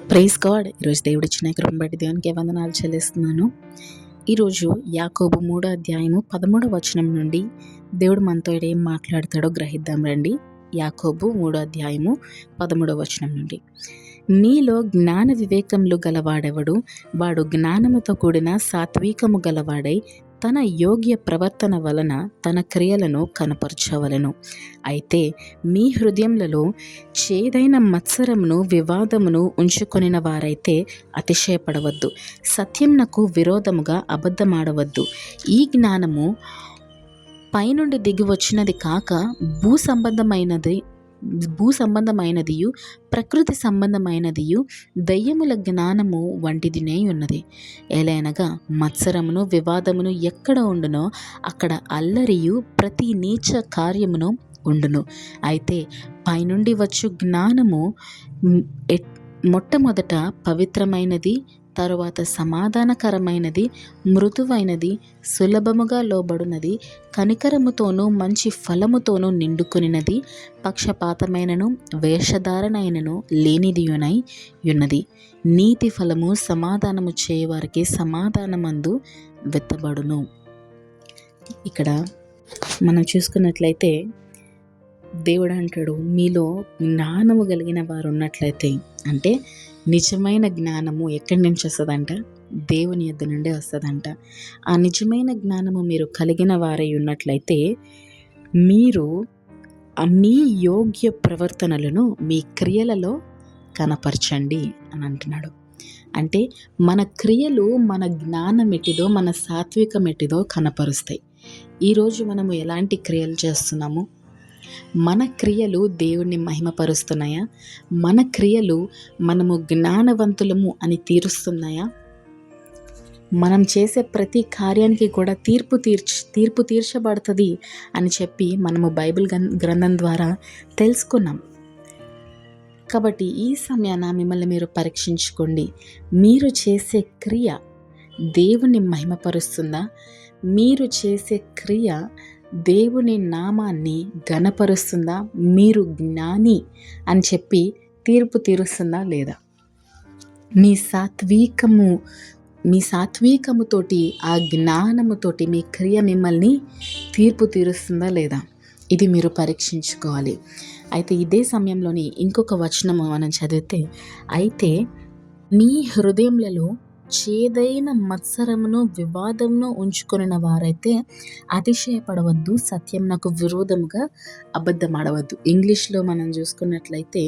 Praise God. ఈరోజు దేవుడు ఇచ్చిన కృపను బట్టి దేవునికి వందనాలు చెల్లిస్తున్నాను. ఈరోజు యాకోబు 3వ అధ్యాయము 13వ వచనం నుండి దేవుడు మనతో ఏం మాట్లాడతాడో గ్రహిద్దాం రండి. యాకోబు 3వ అధ్యాయము 13వ వచనం నుండి, మీలో జ్ఞాన వివేకములు గలవాడెవడు, వాడు జ్ఞానముతో కూడిన సాత్వికము గలవాడై తన యోగ్య ప్రవర్తన వలన తన క్రియలను కనపరచవలెను. అయితే మీ హృదయములలో చేదైన మత్సరమును వివాదమును ఉంచుకొనిన వారైతే అతిశయపడవద్దు, సత్యమునకు విరోధముగా అబద్ధమాడవద్దు. ఈ జ్ఞానము పైనుండి దిగి వచ్చినది కాక భూ సంబంధమైనదియు ప్రకృతి సంబంధమైనదియు దయ్యముల జ్ఞానము వంటిదినే ఉన్నది. ఎలైనగా మత్సరమును వివాదమును ఎక్కడ ఉండునో అక్కడ అల్లరియు ప్రతి నీచ కార్యమును ఉండును. అయితే పైనుండి వచ్చు జ్ఞానము మొట్టమొదట పవిత్రమైనది, తరువాత సమాధానకరమైనది, మృదువైనది, సులభముగా లోబడినది, కనికరముతోనూ మంచి ఫలముతోనూ నిండుకొనినది, పక్షపాతమైనను వేషధారణైనను లేనిదియునై ఉన్నది. నీతి ఫలము సమాధానము చేయవారికి సమాధానమందు వెత్తబడును. ఇక్కడ మనం చూసుకున్నట్లయితే దేవుడు అంటాడు, మీలో జ్ఞానము కలిగిన వారు ఉన్నట్లయితే, అంటే నిజమైన జ్ఞానము ఎక్కడి నుంచి వస్తుందంట? దేవుని యొద్ద నుండే వస్తుందంట. ఆ నిజమైన జ్ఞానము మీరు కలిగిన వారై ఉన్నట్లయితే మీరు మీ యోగ్య ప్రవర్తనలను మీ క్రియలలో కనపరచండి అని అంటున్నాడు. అంటే మన క్రియలు మన జ్ఞానం ఎట్టిదో, మన సాత్వికం ఎట్టిదో కనపరుస్తాయి. ఈరోజు మనము ఎలాంటి క్రియలు చేస్తున్నాము? మన క్రియలు దేవుణ్ణి మహిమపరుస్తున్నాయా? మన క్రియలు మనము జ్ఞానవంతులము అని తీరుస్తున్నాయా? మనం చేసే ప్రతి కార్యానికి కూడా తీర్పు తీర్చబడుతుంది అని చెప్పి మనము బైబిల్ గ్రంథం ద్వారా తెలుసుకున్నాం. కాబట్టి ఈ సమయాన మిమ్మల్ని మీరు పరీక్షించుకోండి. మీరు చేసే క్రియ దేవుని మహిమపరుస్తుందా? మీరు చేసే క్రియ దేవుని నామాన్ని ఘనపరుస్తుందా? మీరు జ్ఞాని అని చెప్పి తీర్పు తీరుస్తుందా లేదా? మీ సాత్వికముతోటి, ఆ జ్ఞానముతోటి మీ క్రియ మిమ్మల్ని తీర్పు తీరుస్తుందా లేదా? ఇది మీరు పరీక్షించుకోవాలి. అయితే ఇదే సమయంలోని ఇంకొక వచనము మనం చదివితే, అయితే మీ హృదయములలో చేదైన మత్సరమును వివాదమును ఉంచుకొనిన వారైతే అతిశయపడవద్దు, సత్యమునకు విరోధముగా అబద్ధమాడవద్దు. ఇంగ్లీష్లో మనం చూసుకున్నట్లయితే,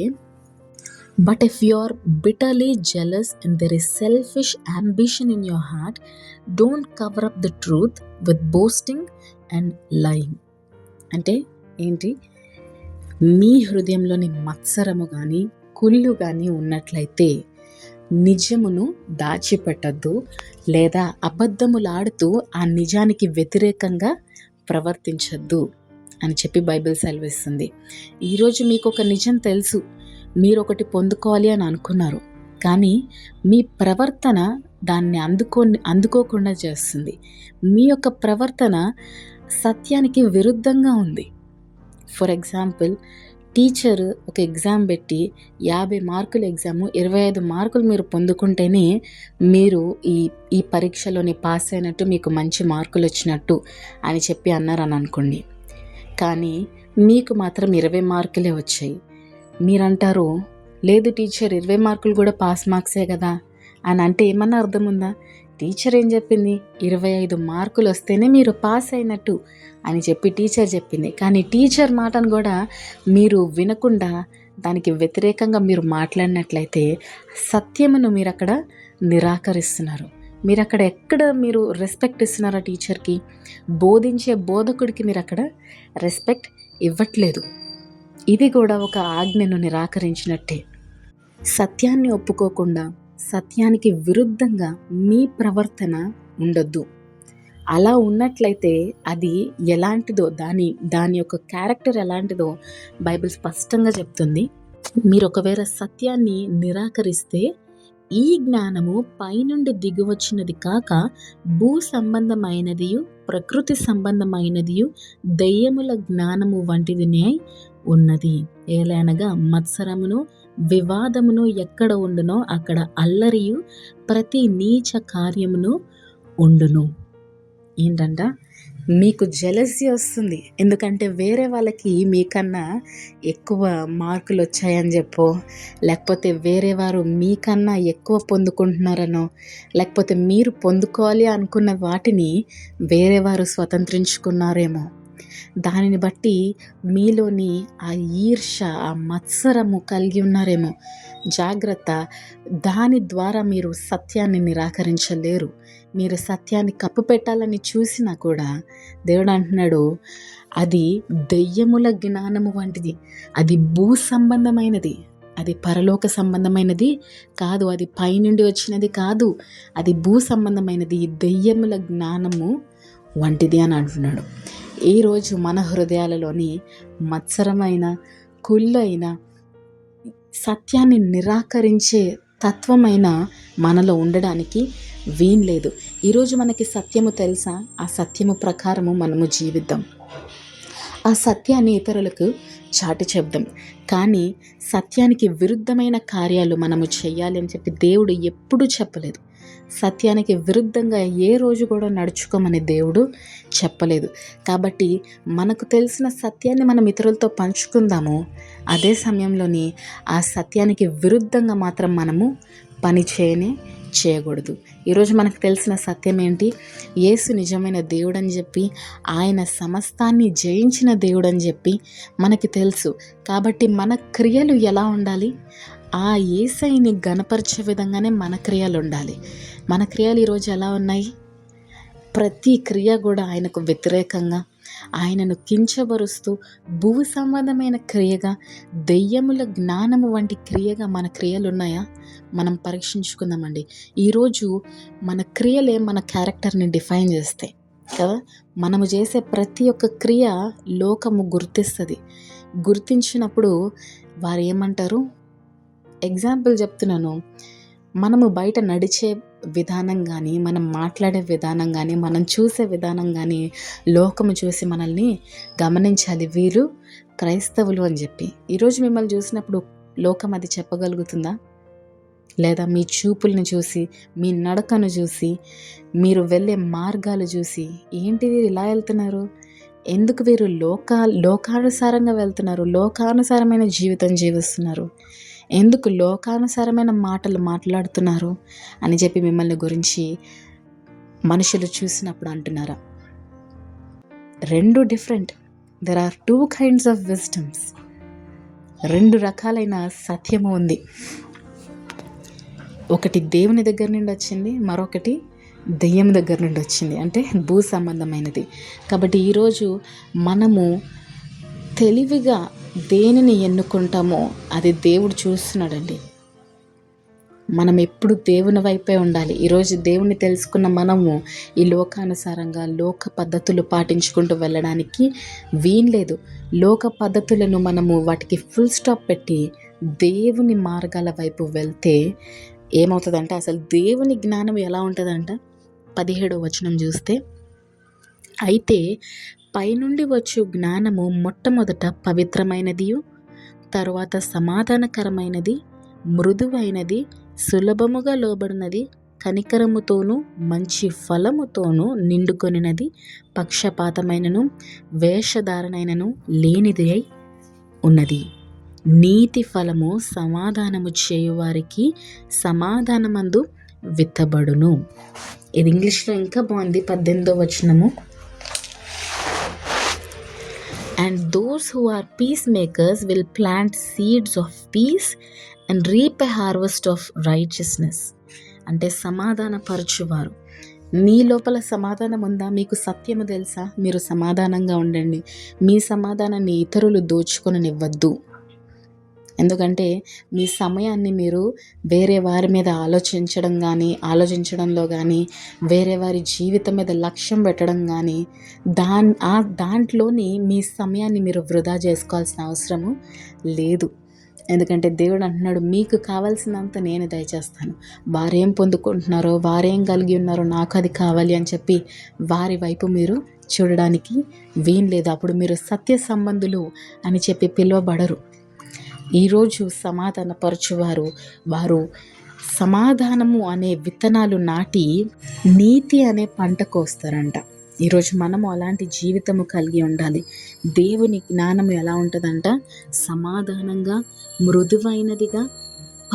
but if you are bitterly jealous and there is selfish ambition in your heart, don't cover up the truth with boasting and lying. అంటే ఏంటి? మీ హృదయంలోని మత్సరము కానీ కుళ్ళు కానీ ఉన్నట్లయితే నిజమును దాచిపెట్టద్దు, లేదా అబద్ధములాడుతూ ఆ నిజానికి వ్యతిరేకంగా ప్రవర్తించద్దు అని చెప్పి బైబిల్ సెలవిస్తుంది. ఈరోజు మీకు ఒక నిజం తెలుసు, మీరు ఒకటి పొందుకోవాలి అని అనుకున్నారు, కానీ మీ ప్రవర్తన దాన్ని అందుకోకుండా చేస్తుంది. మీ యొక్క ప్రవర్తన సత్యానికి విరుద్ధంగా ఉంది. ఫర్ ఎగ్జాంపుల్, టీచర్ ఒక ఎగ్జామ్ పెట్టి 50 మార్కుల ఎగ్జాము 25 మార్కులు మీరు పొందుకుంటేనే మీరు ఈ పరీక్షలోని పాస్ అయినట్టు, మీకు మంచి మార్కులు వచ్చినట్టు అని చెప్పి అన్నారని అనుకోండి. కానీ మీకు మాత్రం 20 మార్కులే వచ్చాయి. మీరంటారు, లేదు టీచర్ 20 మార్కులు కూడా పాస్ మార్క్సే కదా అని అంటే ఏమన్నా అర్థం ఉందా? టీచర్ ఏం చెప్పింది? 25 మార్కులు వస్తేనే మీరు పాస్ అయినట్టు అని చెప్పి టీచర్ చెప్పింది. కానీ టీచర్ మాటను కూడా మీరు వినకుండా దానికి వ్యతిరేకంగా మీరు మాట్లాడినట్లయితే సత్యమును మీరు అక్కడ నిరాకరిస్తున్నారు. మీరు అక్కడ మీరు రెస్పెక్ట్ ఇస్తున్నారా? టీచర్కి, బోధించే బోధకుడికి మీరు అక్కడ రెస్పెక్ట్ ఇవ్వట్లేదు. ఇది కూడా ఒక ఆజ్ఞను నిరాకరించినట్టే. సత్యాన్ని ఒప్పుకోకుండా సత్యానికి విరుద్ధంగా మీ ప్రవర్తన ఉండొద్దు. అలా ఉన్నట్లయితే అది ఎలాంటిదో, దాని యొక్క క్యారెక్టర్ ఎలాంటిదో బైబిల్ స్పష్టంగా చెప్తుంది. మీరు ఒకవేళ సత్యాన్ని నిరాకరిస్తే ఈ జ్ఞానము పైనుండి దిగివచ్చినది కాక భూ సంబంధమైనదియు ప్రకృతి సంబంధమైనదియు దయ్యముల జ్ఞానము వంటిదినే ఉన్నది. ఏలైనగా మత్సరమును వివాదమును ఎక్కడ ఉండునో అక్కడ అల్లరియు ప్రతి నీచ కార్యమును ఉండును. ఏంటంట, మీకు జెలసీ వస్తుంది. ఎందుకంటే వేరే వాళ్ళకి మీకన్నా ఎక్కువ మార్కులు వచ్చాయని చెప్పో, లేకపోతే వేరే వారు మీకన్నా ఎక్కువ పొందుకుంటున్నారనో, లేకపోతే మీరు పొందుకోవాలి అనుకున్న వాటిని వేరే వారు స్వతంత్రించుకున్నారేమో, దానిని బట్టి మీలోని ఆ ఈర్ష, ఆ మత్సరము కలిగి ఉన్నారేమో. జాగ్రత్త. దాని ద్వారా మీరు సత్యాన్ని నిరాకరించలేరు. మీరు సత్యాన్ని కప్పిపెట్టాలని చూసినా కూడా దేవుడు అంటున్నాడు, అది దెయ్యముల జ్ఞానము వంటిది, అది భూ సంబంధమైనది, అది పరలోక సంబంధమైనది కాదు, అది పైనుండి వచ్చినది కాదు, అది భూ సంబంధమైనది, దెయ్యముల జ్ఞానము వంటిది అని అంటున్నాడు. ఈరోజు మన హృదయాలలోని మత్సరమైన, కుళ్ళైన, సత్యాన్ని నిరాకరించే తత్వమైన మనలో ఉండడానికి వీల్లేదు. ఈరోజు మనకి సత్యము తెలుసా? ఆ సత్యము ప్రకారము మనము జీవిద్దాం. ఆ సత్యాన్ని ఇతరులకు చాటి చెప్దాం. కానీ సత్యానికి విరుద్ధమైన కార్యాలు మనము చేయాలి అని చెప్పి దేవుడు ఎప్పుడూ చెప్పలేదు. సత్యానికి విరుద్ధంగా ఏ రోజు కూడా నడుచుకోమని దేవుడు చెప్పలేదు. కాబట్టి మనకు తెలిసిన సత్యాన్ని మనం ఇతరులతో పంచుకుందాము. అదే సమయంలోని ఆ సత్యానికి విరుద్ధంగా మాత్రం మనము పని చేయకూడదు. ఈరోజు మనకు తెలిసిన సత్యం ఏంటి? యేసు నిజమైన దేవుడని చెప్పి, ఆయన సమస్తాన్ని జయించిన దేవుడని చెప్పి మనకి తెలుసు. కాబట్టి మన క్రియలు ఎలా ఉండాలి? ఆ యేసయ్యని ఘనపరిచే విధంగానే మన క్రియలు ఉండాలి. మన క్రియలు ఈరోజు ఎలా ఉన్నాయి? ప్రతి క్రియ కూడా ఆయనకు వ్యతిరేకంగా, ఆయనను కించబరుస్తూ, భూ సంబంధమైన క్రియగా, దెయ్యముల జ్ఞానము వంటి క్రియగా మన క్రియలు ఉన్నాయా? మనం పరీక్షించుకుందామండి. ఈరోజు మన క్రియలే మన క్యారెక్టర్ని డిఫైన్ చేస్తాయి కదా. మనము చేసే ప్రతి ఒక్క క్రియ లోకము గుర్తిస్తుంది. గుర్తించినప్పుడు వారు ఏమంటారు? ఎగ్జాంపుల్ చెప్తున్నాను. మనము బయట నడిచే విధానం కానీ, మనం మాట్లాడే విధానం కానీ, మనం చూసే విధానం కానీ లోకము చూసి మనల్ని గమనించాలి, వీరు క్రైస్తవులు అని చెప్పి. ఈరోజు మిమ్మల్ని చూసినప్పుడు లోకం అది చెప్పగలుగుతుందా? లేదా మీ చూపుల్ని చూసి, మీ నడకను చూసి, మీరు వెళ్ళే మార్గాలు చూసి, ఏంటి వీరు ఇలా వెళ్తున్నారు, ఎందుకు వీరు లోకానుసారంగా వెళ్తున్నారు, లోకానుసారమైన జీవితం జీవిస్తున్నారు, ఎందుకు లోకానుసారమైన మాటలు మాట్లాడుతున్నారు అని చెప్పి మిమ్మల్ని గురించి మనుషులు చూసినప్పుడు అంటున్నారా? రెండు different. There are 2 kinds of wisdoms. 2 రకాలైన సత్యము ఉంది. ఒకటి దేవుని దగ్గర నుండి వచ్చింది, మరొకటి దెయ్యం దగ్గర నుండి వచ్చింది, అంటే భూ సంబంధమైనది. కాబట్టి ఈరోజు మనము తెలివిగా దేనిని ఎన్నుకుంటామో అది దేవుడు చూస్తున్నాడండి. మనం ఎప్పుడు దేవుని వైపే ఉండాలి. ఈరోజు దేవుని తెలుసుకున్న మనము ఈ లోకానుసారంగా లోక పద్ధతులు పాటించుకుంటూ వెళ్ళడానికి వీల్లేదు. లోక పద్ధతులను మనము వాటికి ఫుల్ స్టాప్ పెట్టి దేవుని మార్గాల వైపు వెళ్తే ఏమవుతుందంటే, అసలు దేవుని జ్ఞానం ఎలా ఉంటుందంట? 17వ వచనం చూస్తే, అయితే పైనుండి వచ్చు జ్ఞానము మొట్టమొదట పవిత్రమైనదియు, తరువాత సమాధానకరమైనది, మృదువైనది, సులభముగా లోబడినది, కనికరముతోనూ మంచి ఫలముతోనూ నిండుకొనినది, పక్షపాతమైనను వేషధారణైనను లేనిది అయి ఉన్నది. నీతి ఫలము సమాధానము చేయువారికి సమాధానమందు విత్తబడును. ఇది ఇంగ్లీష్లో ఇంకా బాగుంది. 18వ వచనము, and those who are peacemakers will plant seeds of peace and reap a harvest of righteousness. అంటే సమాధానపరచువారు. మీ లోపల సమాధానం ఉందా? మీకు సత్యము తెలుసా? మీరు సమాధానంగా ఉండండి. మీ సమాధానాన్ని ఇతరులు దోచుకొననివ్వద్దు. ఎందుకంటే మీ సమయాన్ని మీరు వేరే వారి మీద ఆలోచించడంలో కానీ, వేరే వారి జీవితం మీద లక్ష్యం పెట్టడం కానీ, దాంట్లోని మీ సమయాన్ని మీరు వృధా చేసుకోవాల్సిన అవసరము లేదు. ఎందుకంటే దేవుడు అంటున్నాడు, మీకు కావాల్సినంత నేను దయచేస్తాను. వారేం పొందుకుంటున్నారో, వారేం కలిగి ఉన్నారో నాకు అది కావాలి అని చెప్పి వారి వైపు మీరు చూడడానికి వీల్లేదు. అప్పుడు మీరు సత్య సంబంధులు అని చెప్పి పిలువబడరు. ఈరోజు సమాధానపరచువారు వారు సమాధానము అనే విత్తనాలు నాటి నీతి అనే పంట కోస్తారంట. ఈరోజు మనము అలాంటి జీవితము కలిగి ఉండాలి. దేవుని జ్ఞానము ఎలా ఉంటుందంట? సమాధానంగా, మృదువైనదిగా,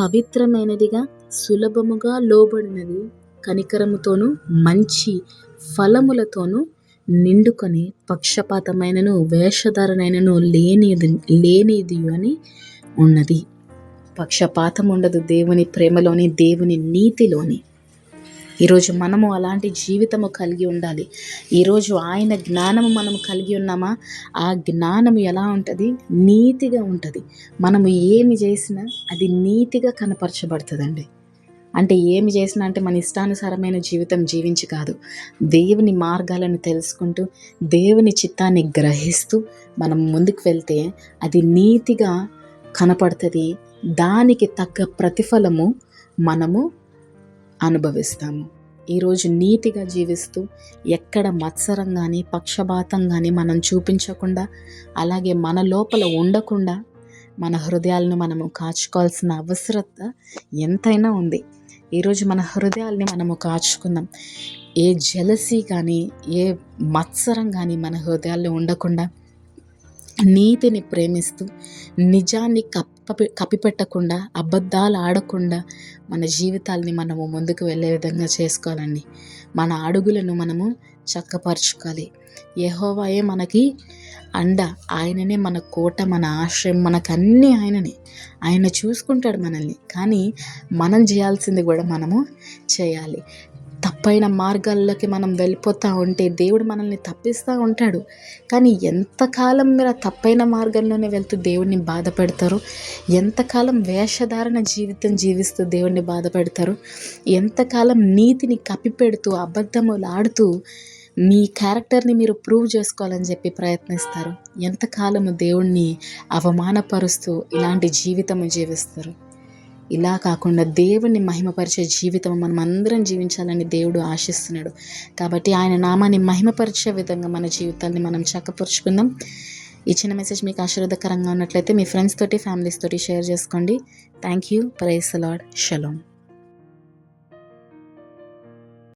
పవిత్రమైనదిగా, సులభముగా లోబడినది, కనికరముతోనూ మంచి ఫలములతోనూ నిండుకొని పక్షపాతమైనను వేషధారణైనను లేనిది అని ఉన్నది. పక్షపాతం ఉండదు దేవుని ప్రేమలోని, దేవుని నీతిలోని. ఈరోజు మనము అలాంటి జీవితము కలిగి ఉండాలి. ఈరోజు ఆయన జ్ఞానము మనము కలిగి ఉన్నామా? ఆ జ్ఞానము ఎలా ఉంటుంది? నీతిగా ఉంటుంది. మనము ఏమి చేసినా అది నీతిగా కనపరచబడుతుందండి. అంటే ఏమి చేసినా అంటే మన ఇష్టానుసారమైన జీవితం జీవించి కాదు, దేవుని మార్గాలను తెలుసుకుంటూ దేవుని చిత్తాన్ని గ్రహిస్తూ మనం ముందుకు వెళ్తే అది నీతిగా కనపడుతుంది. దానికి తగ్గ ప్రతిఫలము మనము అనుభవిస్తాము. ఈరోజు నీతిగా జీవిస్తూ ఎక్కడ మత్సరం కానీ పక్షపాతం కానీ మనం చూపించకుండా, అలాగే మన లోపల ఉండకుండా మన హృదయాలను మనము కాచుకోవాల్సిన అవసరత ఎంతైనా ఉంది. ఈరోజు మన హృదయాల్ని మనము కాచుకుందాం. ఏ జెలసీ కానీ ఏ మత్సరం కానీ మన హృదయాల్లో ఉండకుండా, నీతిని ప్రేమిస్తూ నిజాన్ని కప్పిపెట్టకుండా, అబద్ధాలు ఆడకుండా మన జీవితాల్ని మనము ముందుకు వెళ్ళే విధంగా చేసుకోవాలండి. మన అడుగులను మనము చక్కపరుచుకోవాలి. యెహోవాయే మనకి అండ, ఆయననే మన కోట, మన ఆశ్రయం, మనకన్నీ ఆయననే. ఆయన చూసుకుంటాడు మనల్ని. కానీ మనం చేయాల్సింది కూడా మనము చేయాలి. తప్పైన మార్గాల్లోకి మనం వెళ్ళిపోతూ ఉంటే దేవుడు మనల్ని తప్పిస్తూ ఉంటాడు. కానీ ఎంతకాలం మీరు ఆ తప్పైన మార్గంలోనే వెళ్తూ దేవుడిని బాధ పెడతారు? ఎంతకాలం వేషధారణ జీవితం జీవిస్తూ దేవుడిని బాధ పెడతారు? ఎంతకాలం నీతిని కప్పిపెడుతూ అబద్ధములు ఆడుతూ మీ క్యారెక్టర్ని మీరు ప్రూవ్ చేసుకోవాలని చెప్పి ప్రయత్నిస్తారు? ఎంతకాలము దేవుణ్ణి అవమానపరుస్తూ ఇలాంటి జీవితము జీవిస్తారు? ఇలా కాకుండా దేవుణ్ణి మహిమపరిచే జీవితం మనం అందరం జీవించాలని దేవుడు ఆశిస్తున్నాడు. కాబట్టి ఆయన నామాన్ని మహిమపరిచే విధంగా మన జీవితాన్ని మనం చక్కపరుచుకుందాం. ఇచ్చిన మెసేజ్ మీకు ఆశీర్వాదకరంగా ఉన్నట్లయితే మీ ఫ్రెండ్స్ తోటి, ఫ్యామిలీస్ తోటి షేర్ చేసుకోండి. Thank you. Praise the lord. Shalom.